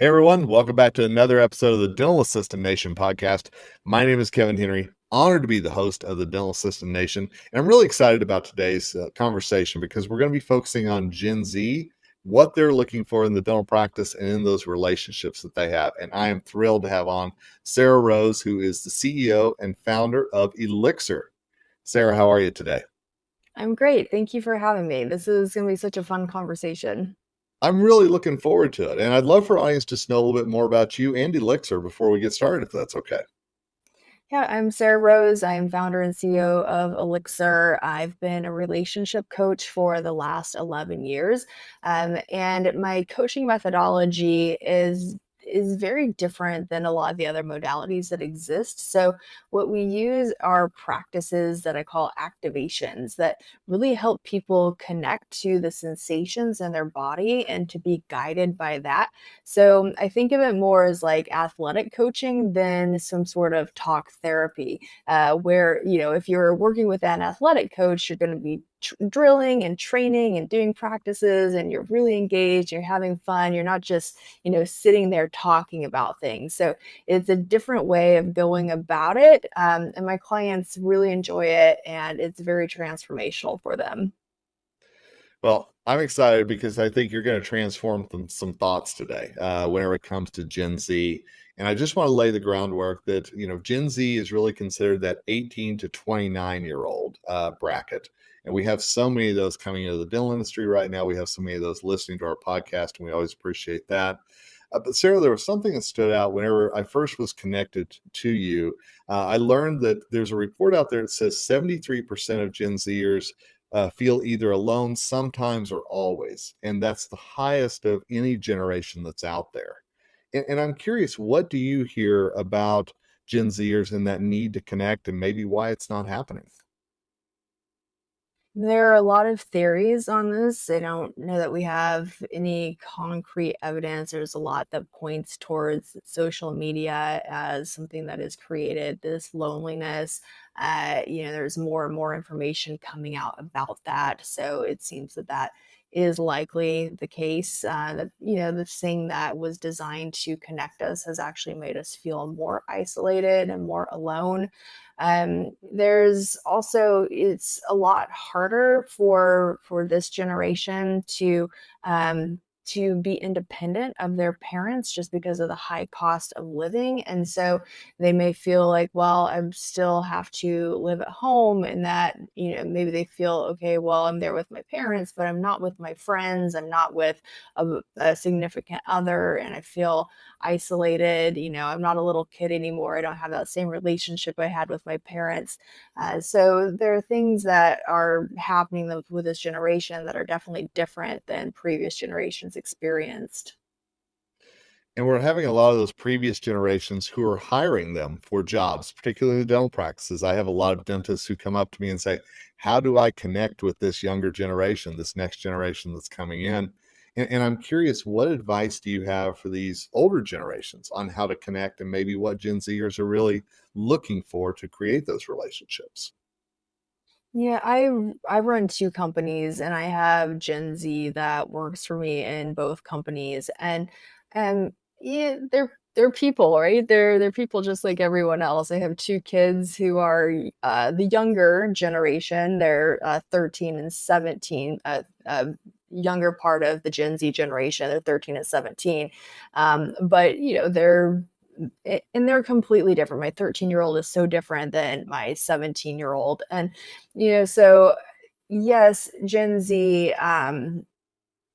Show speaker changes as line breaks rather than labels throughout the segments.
Hey everyone, welcome back to another episode of the Dental Assistant Nation podcast. My name is Kevin Henry, honored to be the host of the Dental Assistant Nation. And I'm really excited about today's conversation because we're going to be focusing on Gen Z, what they're looking for in the dental practice and in those relationships that they have. And I am thrilled to have on Sarrah Rose, who is the CEO and founder of Elixr. Sarrah, how are you today?
I'm great. Thank you for having me. This is going to be such a fun conversation.
I'm really looking forward to it. And I'd love for our audience to know a little bit more about you and Elixr before we get started, if that's okay.
Yeah, I'm Sarrah Rose. I'm founder and CEO of Elixr. I've been a relationship coach for the last 11 years. And my coaching methodology is very different than a lot of the other modalities that exist. So what we use are practices that I call activations that really help people connect to the sensations in their body and to be guided by that. So I think of it more as like athletic coaching than some sort of talk therapy, where, if you're working with an athletic coach, you're going to be drilling and training and doing practices and you're really engaged, you're having fun, you're not just, sitting there talking about things. So it's a different way of going about it. And my clients really enjoy it and it's very transformational for them.
Well, I'm excited because I think you're going to transform some thoughts today whenever it comes to Gen Z. And I just want to lay the groundwork that, Gen Z is really considered that 18 to 29-year-old bracket. And we have so many of those coming into the dental industry right now. We have so many of those listening to our podcast, and we always appreciate that. But Sarrah, there was something that stood out whenever I first was connected to you. I learned that there's a report out there that says 73% of Gen Zers feel either alone sometimes or always. And that's the highest of any generation that's out there. And I'm curious, what do you hear about Gen Zers and that need to connect and maybe why it's not happening?
There are a lot of theories on this. I don't know that we have any concrete evidence. There's a lot that points towards social media as something that has created this loneliness. There's more and more information coming out about that. So it seems that that is likely the case. The thing that was designed to connect us has actually made us feel more isolated and more alone. There's also it's a lot harder for this generation to be independent of their parents just because of the high cost of living. And so they may feel like, well, I still have to live at home, and that, maybe they feel, okay, well, I'm there with my parents, but I'm not with my friends, I'm not with a significant other, and I feel isolated. I'm not a little kid anymore. I don't have that same relationship I had with my parents. So there are things that are happening with this generation that are definitely different than previous generations experienced.
And we're having a lot of those previous generations who are hiring them for jobs, particularly in the dental practices. I have a lot of dentists who come up to me and say, how do I connect with this younger generation, this next generation that's coming in? And I'm curious, what advice do you have for these older generations on how to connect and maybe what Gen Zers are really looking for to create those relationships?
Yeah, I run two companies and I have Gen Z that works for me in both companies. And yeah, they're people, right? They're people just like everyone else. I have two kids who are the younger generation. They're 13 and 17, younger part of the Gen Z generation. They're 13 and 17. But and they're completely different. My 13-year-old is so different than my 17-year-old. And, so yes, Gen Z,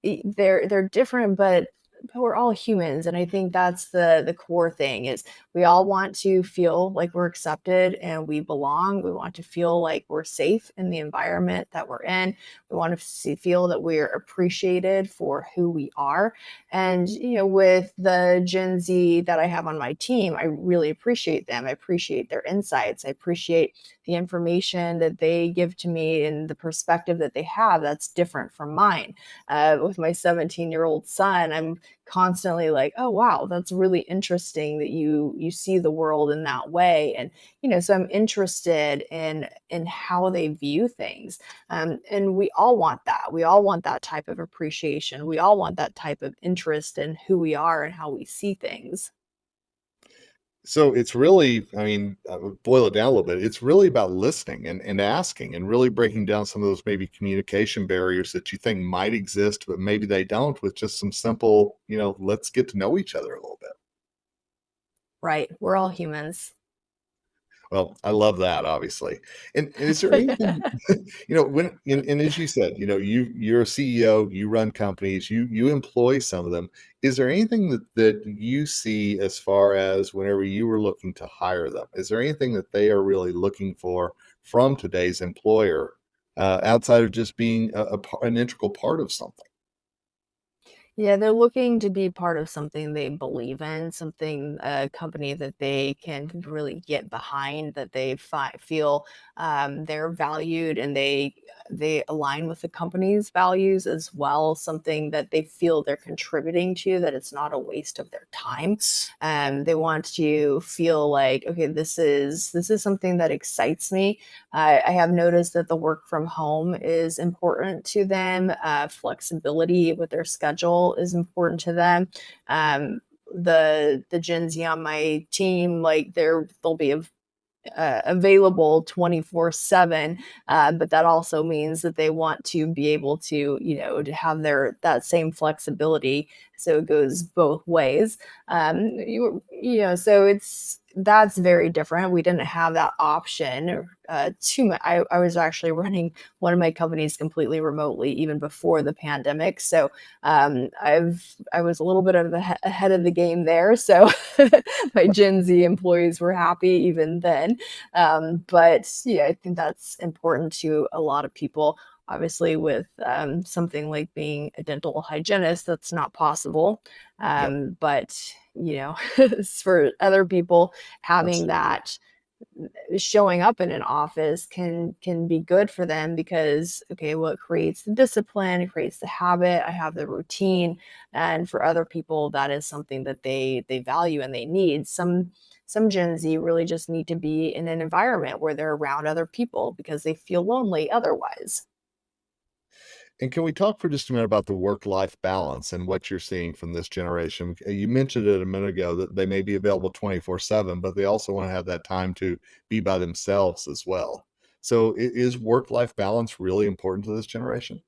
they're different, but we're all humans. And I think that's the core thing is we all want to feel like we're accepted and we belong. We want to feel like we're safe in the environment that we're in. We want to feel that we're appreciated for who we are. And, with the Gen Z that I have on my team, I really appreciate them. I appreciate their insights. I appreciate the information that they give to me and the perspective that they have that's different from mine. With my 17-year-old son, I'm constantly like, oh wow, that's really interesting that you see the world in that way. And so I'm interested in how they view things. And we all want that. We all want that type of appreciation. We all want that type of interest in who we are and how we see things.
So it's really, I mean, boil it down a little bit. It's really about listening and asking and really breaking down some of those maybe communication barriers that you think might exist, but maybe they don't, with just some simple, let's get to know each other a little bit.
Right. We're all humans.
Well, I love that, obviously. And is there anything, and as you said, you're a CEO, you run companies, you employ some of them. Is there anything that you see as far as whenever you were looking to hire them? Is there anything that they are really looking for from today's employer, outside of just being an integral part of something?
Yeah, they're looking to be part of something they believe in, something, a company that they can really get behind, that they feel they're valued and they align with the company's values as well, something that they feel they're contributing to, that it's not a waste of their time. They want to feel like, okay, this is something that excites me. I have noticed that the work from home is important to them. Flexibility with their schedule is important to them. The Gen Z on my team, like they'll be available 24/7, but that also means that they want to be able to to have their that same flexibility, so it goes both ways. So that's very different. We didn't have that option too much. I was actually running one of my companies completely remotely even before the pandemic, so I was a little bit of ahead of the game there. So my Gen Z employees were happy even then. But yeah, I think that's important to a lot of people. Obviously, with something like being a dental hygienist, that's not possible.
Yep,
But for other people, having
absolutely.
that showing up in an office can be good for them because okay, well, it creates the discipline, it creates the habit, I have the routine. And for other people, that is something that they value and they need. Some Gen Z really just need to be in an environment where they're around other people because they feel lonely otherwise.
And can we talk for just a minute about the work-life balance and what you're seeing from this generation? You mentioned it a minute ago that they may be available 24/7, but they also want to have that time to be by themselves as well. So is work-life balance really important to this generation?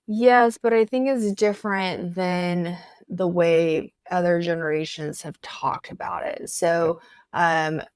Yes, but I think it's different than the way other generations have talked about it.
Okay.
So,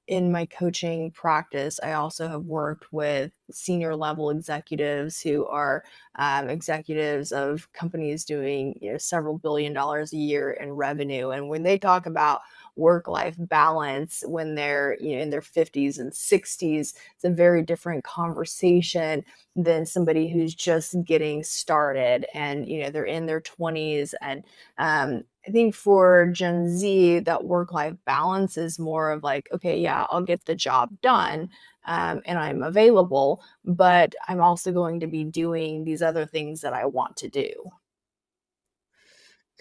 in my coaching practice, I also have worked with senior level executives who are executives of companies doing several $1 billion a year in revenue. And when they talk about work life balance when they're in their 50s and 60s, it's a very different conversation than somebody who's just getting started and they're in their 20s. And I think for Gen Z, that work life balance is more of like, okay, yeah, I'll get the job done, and I'm available, but I'm also going to be doing these other things that I want to do.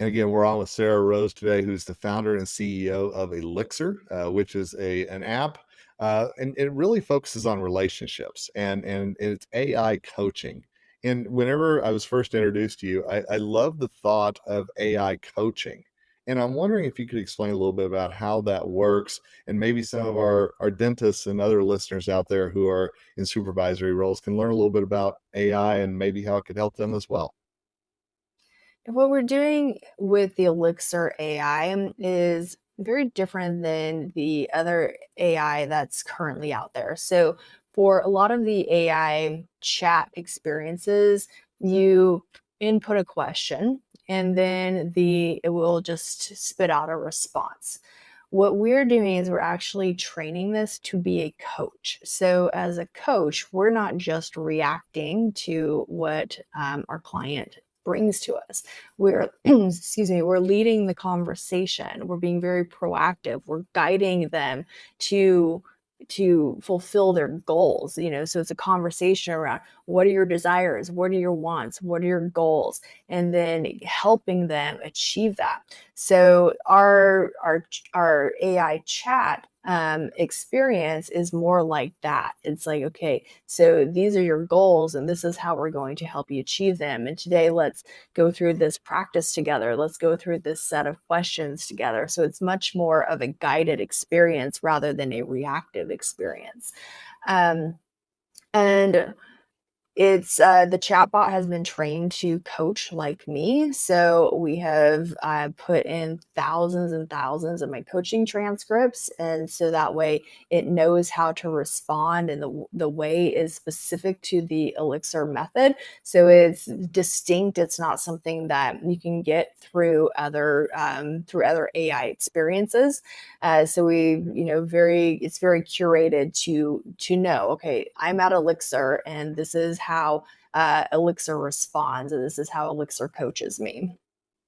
And again, we're on with Sarrah Rose today, who's the founder and CEO of Elixr, which is an app, and it really focuses on relationships and it's AI coaching. And whenever I was first introduced to you, I love the thought of AI coaching. And I'm wondering if you could explain a little bit about how that works, and maybe some of our dentists and other listeners out there who are in supervisory roles can learn a little bit about AI and maybe how it could help them as well.
What we're doing with the Elixir AI is very different than the other AI that's currently out there. So, for a lot of the AI chat experiences, you input a question and then the it will just spit out a response. What we're doing is we're actually training this to be a coach. So, as a coach, we're not just reacting to what our client brings to us. We're excuse me, we're leading the conversation. We're being very proactive. We're guiding them to to fulfill their goals, so it's a conversation around what are your desires, what are your wants, what are your goals, and then helping them achieve that. So our AI chat experience is more like that. It's like, okay, so these are your goals and this is how we're going to help you achieve them, and today let's go through this practice together, let's go through this set of questions together. So it's much more of a guided experience rather than a reactive experience. um, and it's the chatbot has been trained to coach like me. So we have put in thousands and thousands of my coaching transcripts. And so that way it knows how to respond, and the way is specific to the Elixr method. So it's distinct. It's not something that you can get through other AI experiences. So we, it's very curated to know, okay, I'm at Elixr, and this is how Elixr responds, and this is how Elixr coaches me.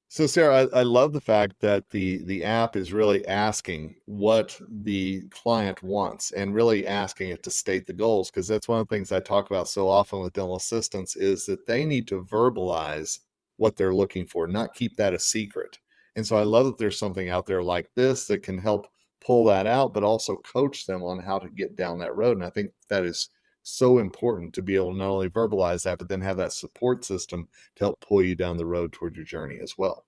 So, Sarah, I love the fact that the app is really asking what the client wants and really asking it to state the goals, because that's one of the things I talk about so often with dental assistants is that they need to verbalize what they're looking for, not keep that a secret. And so I love that there's something out there like this that can help pull that out, but also coach them on how to get down that road. And I think that is so important to be able to not only verbalize that, but then have that support system to help pull you down the road toward your journey as well.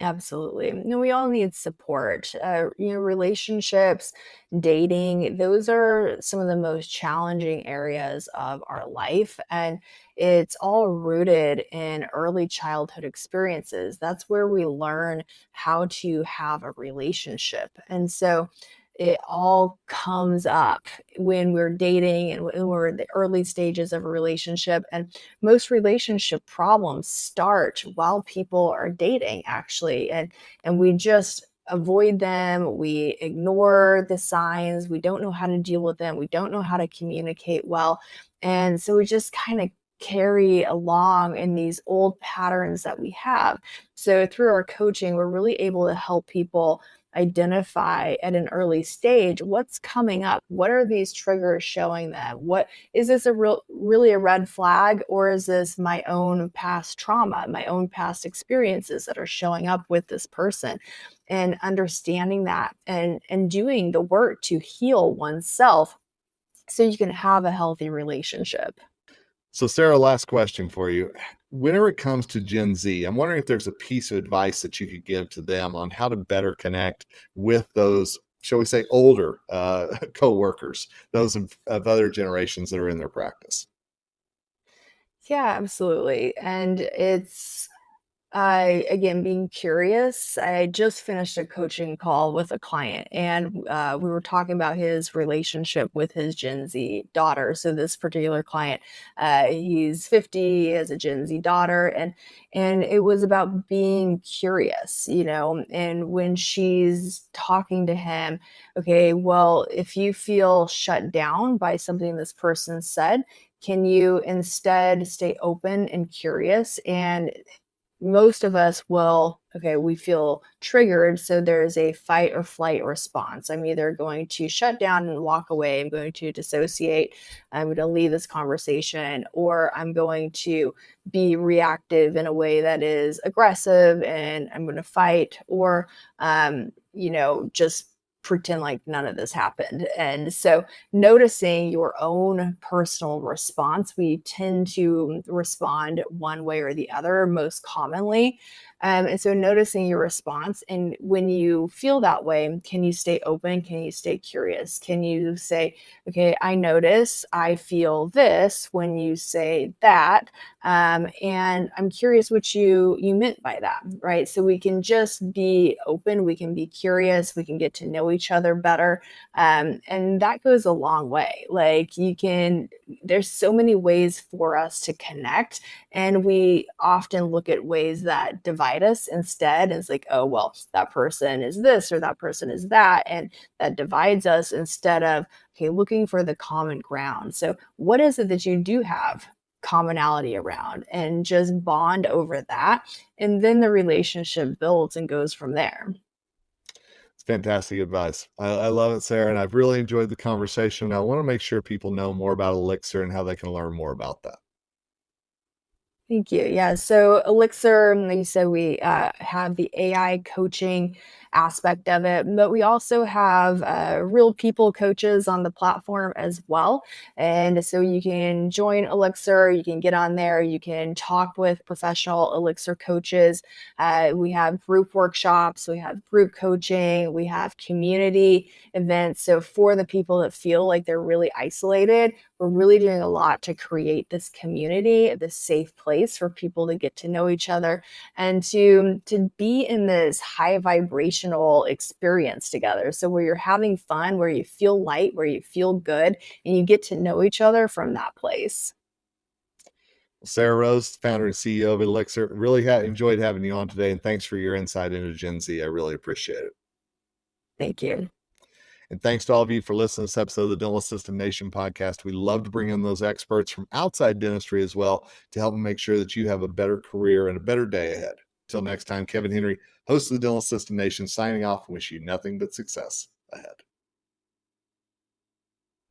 Absolutely. No, we all need support. Relationships, dating, those are some of the most challenging areas of our life. And it's all rooted in early childhood experiences. That's where we learn how to have a relationship. And so it all comes up when we're dating and when we're in the early stages of a relationship. And most relationship problems start while people are dating, actually, and we just avoid them, we ignore the signs, we don't know how to deal with them, we don't know how to communicate well, and so we just kind of carry along in these old patterns that we have. So through our coaching, we're really able to help people identify at an early stage what's coming up, what are these triggers showing them, what is this really a red flag, or is this my own past trauma, my own past experiences that are showing up with this person? And understanding that and doing the work to heal oneself so you can have a healthy relationship.
So, Sarah, last question for you. Whenever it comes to Gen Z, I'm wondering if there's a piece of advice that you could give to them on how to better connect with those, shall we say, older coworkers, those of other generations that are in their practice.
Yeah, absolutely. And it's I again, being curious. I just finished a coaching call with a client, and we were talking about his relationship with his Gen Z daughter. So this particular client, he's 50, he has a Gen Z daughter, and it was about being curious, And when she's talking to him, okay, well, if you feel shut down by something this person said, can you instead stay open and curious? And most of us will, okay, we feel triggered, so there's a fight or flight response. I'm either going to shut down and walk away, I'm going to dissociate, I'm going to leave this conversation, or I'm going to be reactive in a way that is aggressive and I'm going to fight, or just pretend like none of this happened. And so noticing your own personal response, we tend to respond one way or the other most commonly. And so noticing your response, and when you feel that way, can you stay open? Can you stay curious? Can you say, okay, I notice I feel this when you say that, and I'm curious what you meant by that, right? So we can just be open, we can be curious, we can get to know each other better, and that goes a long way. Like there's so many ways for us to connect, and we often look at ways that divide us instead. And it's like, oh, well, that person is this or that person is that, and that divides us instead of, okay, looking for the common ground. So what is it that you do have commonality around, and just bond over that, and then the relationship builds and goes from there.
Fantastic advice. I love it, Sarah, and I've really enjoyed the conversation. I want to make sure people know more about Elixr and how they can learn more about that.
Thank you. Yeah. So Elixir, like you said, we have the AI coaching aspect of it, but we also have real people coaches on the platform as well. And so you can join Elixir, you can get on there, you can talk with professional Elixir coaches. We have group workshops, we have group coaching, we have community events. So for the people that feel like they're really isolated, we're really doing a lot to create this community, this safe place for people to get to know each other and to be in this high vibrational experience together. So where you're having fun, where you feel light, where you feel good, and you get to know each other from that place.
Sarrah Rose, founder and CEO of Elixr, really enjoyed having you on today, and thanks for your insight into Gen Z. I really appreciate it.
Thank you.
And thanks to all of you for listening to this episode of the Dental Assistant Nation podcast. We love to bring in those experts from outside dentistry as well to help make sure that you have a better career and a better day ahead. Until next time, Kevin Henry, host of the Dental Assistant Nation, signing off and wish you nothing but success ahead.